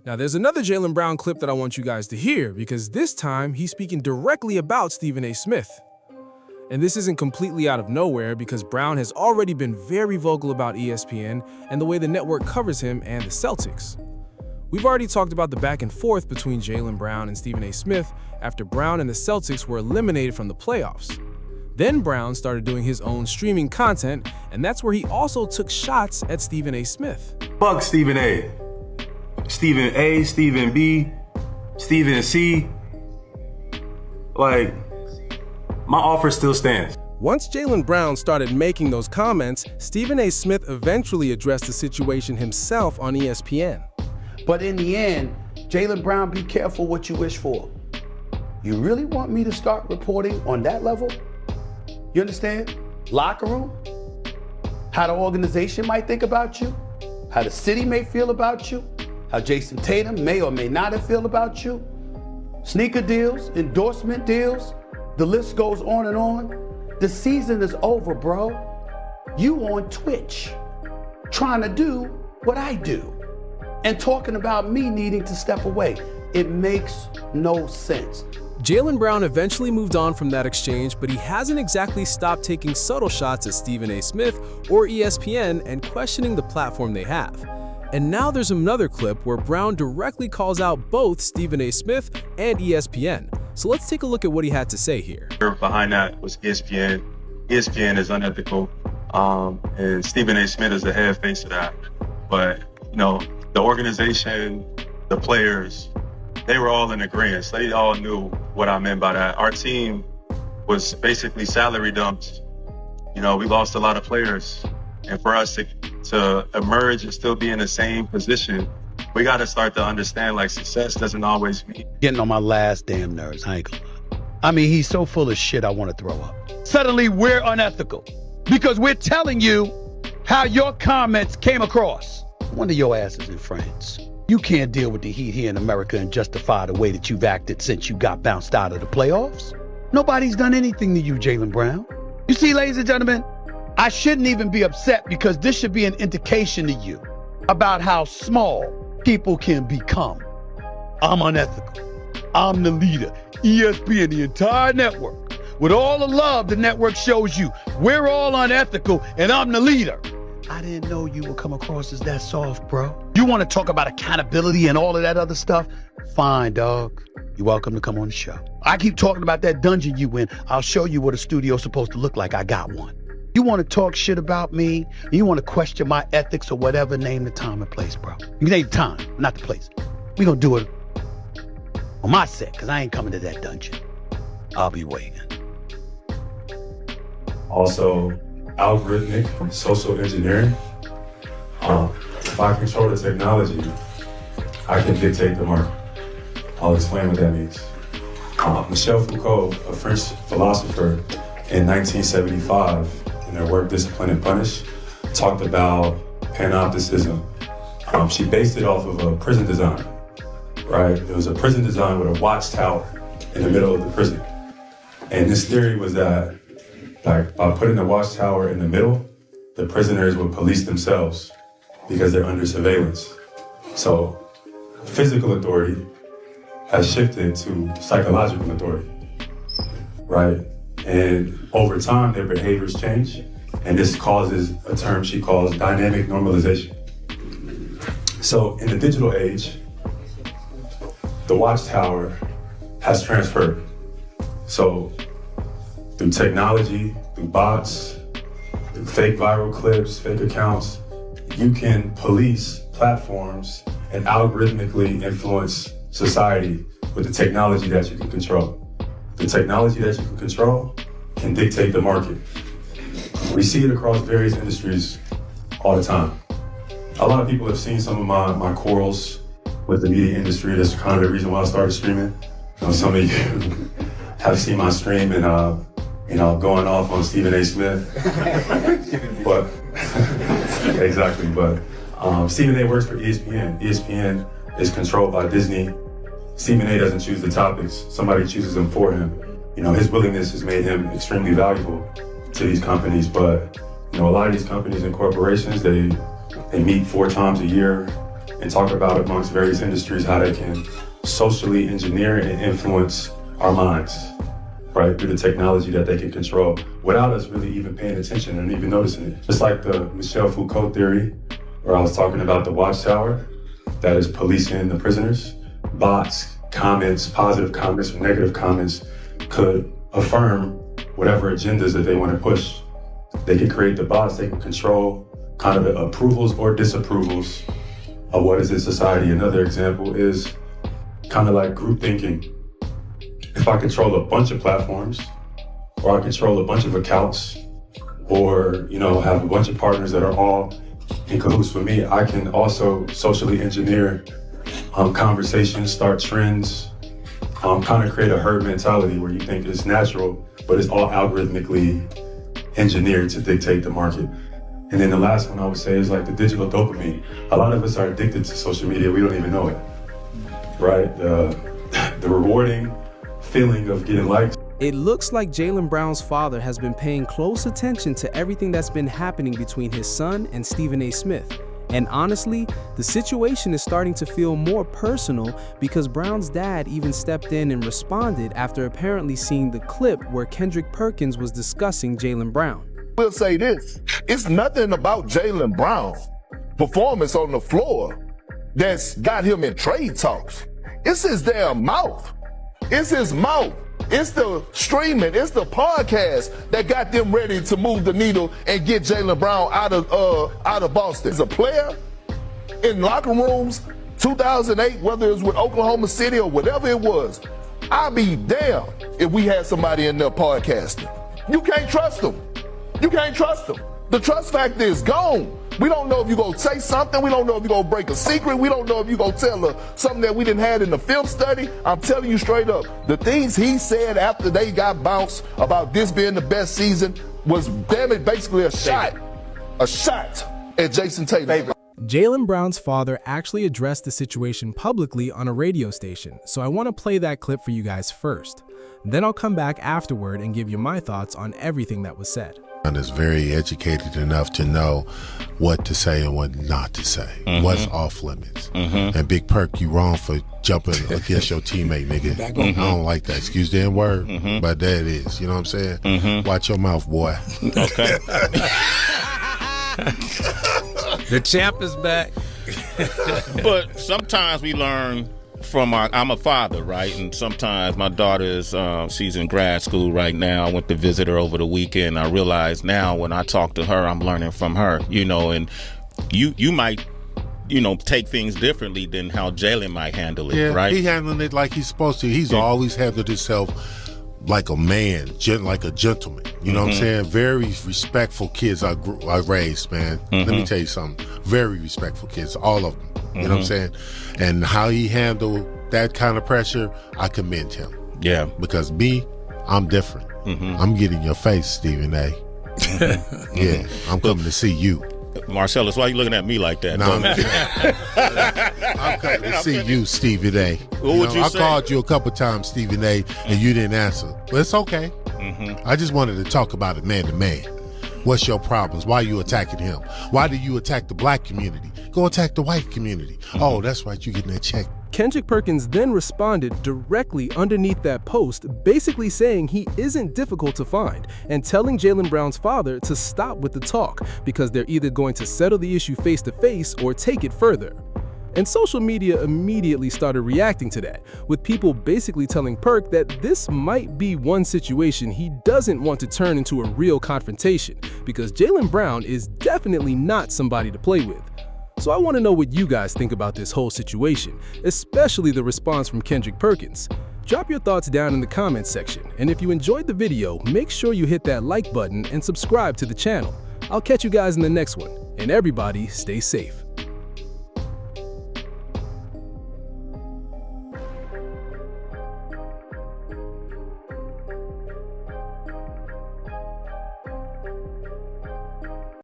Now, there's another Jaylen Brown clip that I want you guys to hear, because this time he's speaking directly about Stephen A. Smith. And this isn't completely out of nowhere, because Brown has already been very vocal about ESPN and the way the network covers him and the Celtics. We've already talked about the back and forth between Jaylen Brown and Stephen A. Smith after Brown and the Celtics were eliminated from the playoffs. Then Brown started doing his own streaming content, and that's where he also took shots at Stephen A. Smith. Fuck Stephen A. Stephen A, Stephen B, Stephen C. Like, my offer still stands. Once Jaylen Brown started making those comments, Stephen A. Smith eventually addressed the situation himself on ESPN. But in the end, Jaylen Brown, be careful what you wish for. You really want me to start reporting on that level? You understand? Locker room? How the organization might think about you? How the city may feel about you? How Jason Tatum may or may not have feel about you? Sneaker deals, endorsement deals, the list goes on and on. The season is over, bro. You on Twitch, trying to do what I do, and talking about me needing to step away. It makes no sense. Jaylen Brown eventually moved on from that exchange, but he hasn't exactly stopped taking subtle shots at Stephen A. Smith or ESPN and questioning the platform they have. And now there's another clip where Brown directly calls out both Stephen A. Smith and ESPN. So let's take a look at what he had to say here. Behind that was ESPN. ESPN is unethical, and Stephen A. Smith is the head face of that. But, you know, the organization, the players, they were all in agreement. They all knew what I meant by that. Our team was basically salary dumped. You know, we lost a lot of players. And for us to emerge and still be in the same position, we got to start to understand, like, success doesn't always mean. Getting on my last damn nerves, I ain't gonna lie. I mean, he's so full of shit, I want to throw up. Suddenly, we're unethical because we're telling you how your comments came across. One of your asses in France. You can't deal with the heat here in America and justify the way that you've acted since you got bounced out of the playoffs. Nobody's done anything to you, Jaylen Brown. You see, ladies and gentlemen, I shouldn't even be upset because this should be an indication to you about how small people can become. I'm unethical. I'm the leader. ESPN, the entire network. With all the love the network shows you, we're all unethical and I'm the leader. I didn't know you would come across as that soft, bro. You want to talk about accountability and all of that other stuff? Fine, dog. You're welcome to come on the show. I keep talking about that dungeon you in. I'll show you what a studio's supposed to look like. I got one. You want to talk shit about me? You want to question my ethics or whatever? Name the time and place, bro. You name the time, not the place. We gonna do it on my set, because I ain't coming to that dungeon. I'll be waiting. Also, algorithmic, social engineering. If I control the technology, I can dictate the market. I'll explain what that means. Michel Foucault, a French philosopher, in 1975, in their work Discipline and Punish, talked about panopticism. She based it off of a prison design, right? It was a prison design with a watchtower in the middle of the prison. And this theory was that, like, by putting the watchtower in the middle, the prisoners would police themselves because they're under surveillance. So physical authority has shifted to psychological authority, right? And over time, their behaviors change. And this causes a term she calls dynamic normalization. So in the digital age, the watchtower has transferred. So through technology, through bots, through fake viral clips, fake accounts, you can police platforms and algorithmically influence society with the technology that you can control. The technology that you can control can dictate the market. We see it across various industries all the time. A lot of people have seen some of my quarrels with the media industry. That's kind of the reason why I started streaming. You know, some of you have seen my stream and going off on Stephen A. Smith. But exactly, but Stephen A. works for ESPN. ESPN is controlled by Disney. Stephen A. doesn't choose the topics. Somebody chooses them for him. You know, his willingness has made him extremely valuable to these companies, but you know, a lot of these companies and corporations, they meet 4 times a year and talk about amongst various industries how they can socially engineer and influence our minds, right, through the technology that they can control without us really even paying attention and even noticing it. Just like the Michel Foucault theory, where I was talking about the watchtower that is policing the prisoners, bots, comments, positive comments or negative comments could affirm whatever agendas that they want to push. They can create the bots, they can control kind of the approvals or disapprovals of what is in society. Another example is kind of like group thinking. If I control a bunch of platforms, or I control a bunch of accounts, or have a bunch of partners that are all in cahoots with me, I can also socially engineer conversations, start trends, kind of create a herd mentality where you think it's natural, but it's all algorithmically engineered to dictate the market. And then the last one I would say is like the digital dopamine. A lot of us are addicted to social media, we don't even know it, right? The rewarding feeling of getting likes. It looks like Jaylen Brown's father has been paying close attention to everything that's been happening between his son and Stephen A. Smith. And honestly, the situation is starting to feel more personal because Brown's dad even stepped in and responded after apparently seeing the clip where Kendrick Perkins was discussing Jaylen Brown. We'll say this, it's nothing about Jaylen Brown's performance on the floor that's got him in trade talks. It's his damn mouth. It's his mouth. It's the streaming, it's the podcast that got them ready to move the needle and get Jaylen Brown out of Boston. As a player in locker rooms, 2008, whether it was with Oklahoma City or whatever it was, I'd be damned if we had somebody in there podcasting. You can't trust them. You can't trust them. The trust factor is gone. We don't know if you're going to say something. We don't know if you're going to break a secret. We don't know if you're going to tell something that we didn't have in the film study. I'm telling you straight up, the things he said after they got bounced about this being the best season was, damn it, basically a shot at Jason Tatum. Jaylen Brown's father actually addressed the situation publicly on a radio station, so I want to play that clip for you guys first. Then I'll come back afterward and give you my thoughts on everything that was said. And is very educated enough to know what to say and what not to say, what's off limits. And Big Perk, you wrong for jumping against your teammate, nigga. I don't like that. Excuse the N-word, but there it is. You know what I'm saying? Watch your mouth, boy. Okay. The champ is back. But sometimes we learn from I'm a father, right? And sometimes my daughter is, she's in grad school right now. I went to visit her over the weekend. I realize now when I talk to her, I'm learning from her, and you might, take things differently than how Jaylen might handle it, right? He handling it like he's supposed to. He's always handled himself like a man, like a gentleman. You know what I'm saying? Very respectful kids I raised, man. Let me tell you something. Very respectful kids, all of them. You know what I'm saying? And how he handled that kind of pressure, I commend him. Yeah. Because I'm different. I'm getting your face, Stephen A. Yeah, I'm coming to see you. Marcellus, why are you looking at me like that? No, I'm coming to see you, Stephen A. What would you I say? called you a couple times, Stephen A., and you didn't answer. But it's okay. I just wanted to talk about it man to man. What's your problems? Why are you attacking him? Why do you attack the black community? Go attack the white community. Oh, that's right, you getting that check. Kendrick Perkins then responded directly underneath that post, basically saying he isn't difficult to find and telling Jaylen Brown's father to stop with the talk because they're either going to settle the issue face to face or take it further. And social media immediately started reacting to that, with people basically telling Perk that this might be one situation he doesn't want to turn into a real confrontation because Jaylen Brown is definitely not somebody to play with. So I want to know what you guys think about this whole situation, especially the response from Kendrick Perkins. Drop your thoughts down in the comments section, and if you enjoyed the video, make sure you hit that like button and subscribe to the channel. I'll catch you guys in the next one, and everybody stay safe.